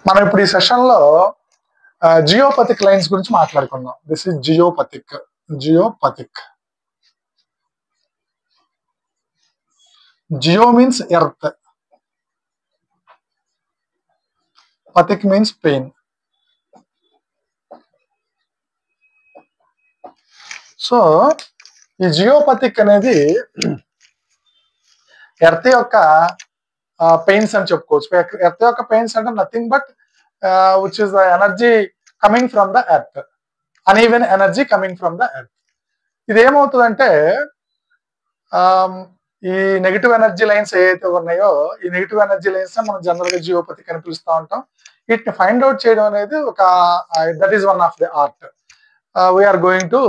మనం ఇప్పుడు ఈ సెషన్ లో జియోపథిక్ లైన్స్ గురించి మాట్లాడుకుందాం. This is geopathic. Geo means earth, pathic means pain. So ఈ జియోపథిక్ అనేది ఎర్త్ యొక్క పెయిన్స్ అని చెప్పుకోవచ్చు. ఎర్త్ యొక్క పెయిన్స్ అంటే nothing but which is the energy coming from the earth, uneven energy coming from the earth. ఇది ఏమవుతుందంటే ఈ నెగిటివ్ ఎనర్జీ లైన్స్ ఏవైతే ఉన్నాయో ఈ నెగిటివ్ ఎనర్జీ లైన్స్ మనం జనరల్ గా జియోపథిక్ అని పిలుస్తూ ఉంటాం. వీటిని ఫైండ్ అవుట్ చేయడం అనేది ఒక that is one of the art. We are going to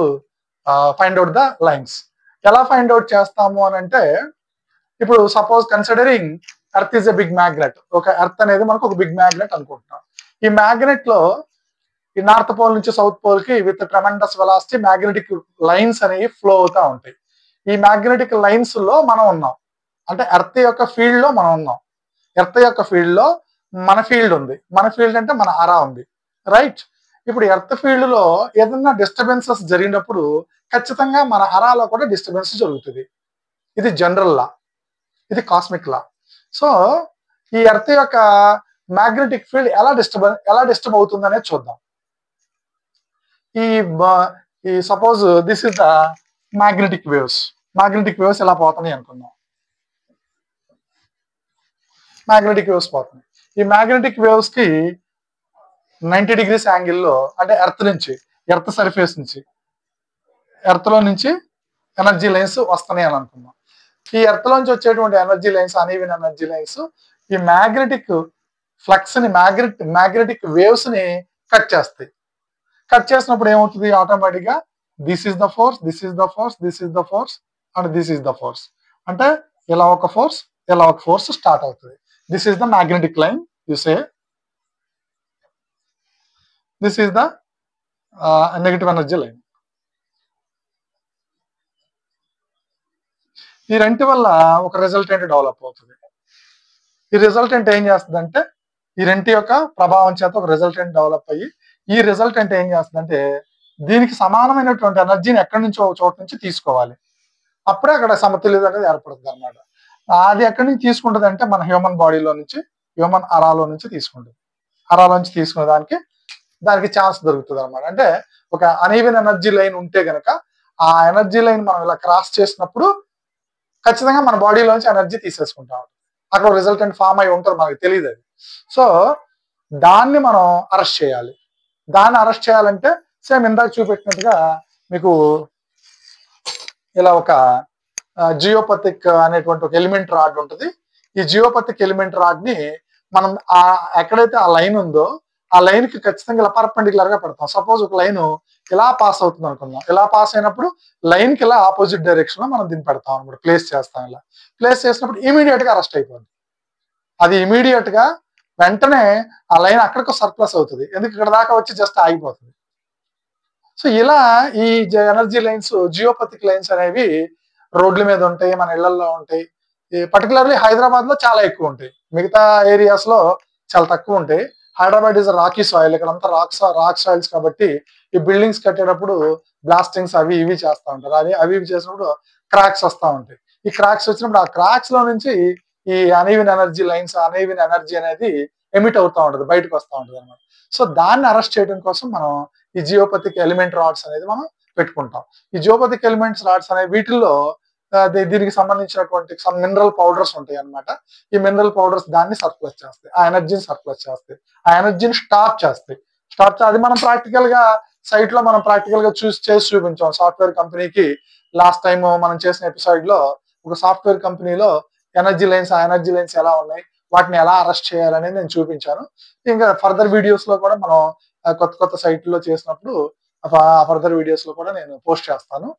find out the lines. ఎలా ఫైండ్ అవుట్ చేస్తాము అని అంటే, ఇప్పుడు suppose considering earth is a big magnet. ఒక ఎర్త్ అనేది మనకు ఒక బిగ్ మ్యాగ్నెట్ అనుకుంటున్నాం. ఈ మ్యాగ్నెట్ లో ఈ నార్త్ పోల్ నుంచి సౌత్ పోల్ కి with tremendous velocity magnetic lines అనేవి ఫ్లో అవుతూ ఉంటాయి. ఈ మ్యాగ్నెటిక్ లైన్స్ లో మనం ఉన్నాం, అంటే ఎర్త్ యొక్క ఫీల్డ్ లో మనం ఉన్నాం. ఎర్త్ యొక్క ఫీల్డ్ లో మన ఫీల్డ్ ఉంది. మన ఫీల్డ్ అంటే మన అరా ఉంది, రైట్? ఇప్పుడు ఎర్త్ ఫీల్డ్ లో ఏదైనా డిస్టర్బెన్సెస్ జరిగినప్పుడు ఖచ్చితంగా మన అరాలో కూడా డిస్టర్బెన్స్ జరుగుతుంది. ఇది జనరల్ లా, ఇది కాస్మిక్ లా. సో ఈ ఎర్త్ యొక్క మ్యాగ్నెటిక్ ఫీల్డ్ ఎలా డిస్టర్బ్ అవుతుంది అనేది చూద్దాం. ఈ suppose this is the magnetic waves ఎలా పోతున్నాయి అనుకుందాం. మ్యాగ్నెటిక్ వేవ్స్ పోతున్నాయి. ఈ మ్యాగ్నెటిక్ వేవ్స్ కి 90 degrees యాంగిల్లో, అంటే ఎర్త్ సర్ఫేస్ నుంచి ఎర్త్ లో నుంచి ఎనర్జీ లైన్స్ వస్తున్నాయి అని అనుకుందాం. ఈ ఎర్త్ లోంచి వచ్చేటువంటి energy lines, uneven energy lines ఈ మ్యాగ్నెటిక్ ఫ్లక్స్ ని, మ్యాగ్నెటిక్ వేవ్స్ ని కట్ చేస్తాయి. కట్ చేసినప్పుడు ఏమవుతుంది? ఆటోమేటిక్ గా this is the force, this is the force, this is the force and this is the force. అంటే ఇలా ఒక ఫోర్స్ స్టార్ట్ అవుతుంది. This is the magnetic line. You say this is the negative energy line. ఈ రెంటి వల్ల ఒక resultant develop అవుతుంది. ఈ resultant ఏం చేస్తుందంటే, ఈ రెంటి యొక్క ప్రభావం చేత ఒక రిజల్టెంట్ డెవలప్ అయ్యి, ఈ రిజల్టెంట్ ఏం చేస్తుందంటే దీనికి సమానమైనటువంటి ఎనర్జీని ఎక్కడి నుంచో ఒక చోట నుంచి తీసుకోవాలి. అప్పుడే అక్కడ సమతుల్యత అనేది ఏర్పడుతుంది అనమాట. అది ఎక్కడి నుంచి తీసుకుంటుంది అంటే మన హ్యూమన్ బాడీలో నుంచి, హ్యూమన్ అరాలో నుంచి తీసుకుంటుంది. అరాలో నుంచి తీసుకునే దానికి ఛాన్స్ దొరుకుతుంది అనమాట. అంటే ఒక అన్ఈవెన్ ఎనర్జీ లైన్ ఉంటే గనక ఆ ఎనర్జీ లైన్ మనం ఇలా క్రాస్ చేసినప్పుడు ఖచ్చితంగా మన బాడీలోంచి ఎనర్జీ తీసేసుకుంటాం. అక్కడ రిజల్టెంట్ ఫామ్ అయి ఉంటుంది, మనకు తెలియదు అది. సో దాన్ని మనం అరెస్ట్ చేయాలి. దాన్ని అరెస్ట్ చేయాలంటే సేమ్ ఇందాక చూపెట్టినట్టుగా మీకు ఇలా ఒక జియోపథిక్ అనేటువంటి ఒక ఎలిమెంట్ రాడ్ ఉంటుంది. ఈ జియోపథిక్ ఎలిమెంట్ రాడ్ ని మనం ఎక్కడైతే ఆ లైన్ ఉందో ఆ లైన్ కి ఖచ్చితంగా ఇలా పర్పెండిక్యులర్ గా పెడతాం. సపోజ్ ఒక లైన్ ఇలా పాస్ అవుతుంది అనుకుందాం. ఇలా పాస్ అయినప్పుడు లైన్ కి ఇలా ఆపోజిట్ డైరెక్షన్ లో మనం దీన్ని పెడతాం అనమాట. ప్లేస్ చేస్తాం. ఇలా ప్లేస్ చేసినప్పుడు ఇమీడియట్ గా అరెస్ట్ అయిపోతుంది. అది ఇమీడియట్ గా వెంటనే ఆ లైన్ అక్కడికి సర్ప్లస్ అవుతుంది. ఎందుకు ఇక్కడ దాకా వచ్చి జస్ట్ ఆగిపోతుంది. సో ఇలా ఈ ఎనర్జీ లైన్స్, జియోపథిక్ లైన్స్ అనేవి రోడ్ల మీద ఉంటాయి, మన ఇళ్లలో ఉంటాయి. పర్టికులర్లీ హైదరాబాద్ లో చాలా ఎక్కువ ఉంటాయి, మిగతా ఏరియాస్ లో చాలా తక్కువ ఉంటాయి. హైదరాబాద్ ఇస్ రాకీ సాయిల్, ఇక్కడ అంతా రాక్ సాయిల్స్ కాబట్టి ఈ బిల్డింగ్స్ కట్టేటప్పుడు బ్లాస్టింగ్స్ అవి ఇవి చేస్తూ ఉంటారు. అవి ఇవి చేసినప్పుడు క్రాక్స్ వస్తూ ఉంటాయి. ఈ క్రాక్స్ వచ్చినప్పుడు ఆ క్రాక్స్ లో నుంచి ఈ uneven energy lines, uneven energy అనేది ఎమిట్ అవుతూ ఉంటుంది, బయటకు వస్తూ ఉంటుంది అనమాట. సో దాన్ని అరెస్ట్ చేయడం కోసం మనం ఈ జియోపథిక్ ఎలిమెంట్ రాడ్స్ అనేది మనం పెట్టుకుంటాం. ఈ జియోపథిక్ ఎలిమెంట్స్ రాడ్స్ అనే వీటిల్లో దీనికి సంబంధించినటువంటి సమ్ మినరల్ పౌడర్స్ ఉంటాయి అనమాట. ఈ మినరల్ పౌడర్స్ దాన్ని సర్ప్లస్ చేస్తాయి, ఆ ఎనర్జీని సర్ప్లస్ చేస్తాయి, ఆ ఎనర్జీని స్టాప్ చేస్తాయి. అది మనం ప్రాక్టికల్ గా సైట్ లో మనం ప్రాక్టికల్ గా చేసి చూపించాం. సాఫ్ట్వేర్ కంపెనీకి లాస్ట్ టైం మనం చేసిన ఎపిసోడ్ లో ఒక సాఫ్ట్వేర్ కంపెనీలో ఎనర్జీ లైన్స్, ఆ ఎనర్జీ లైన్స్ ఎలా ఉన్నాయి, వాటిని ఎలా అరెస్ట్ చేయాలనేది నేను చూపించాను. ఇంకా ఫర్దర్ వీడియోస్ లో కూడా మనం కొత్త సైట్లో చేసినప్పుడు ఆ ఫర్దర్ వీడియోస్ లో కూడా నేను పోస్ట్ చేస్తాను.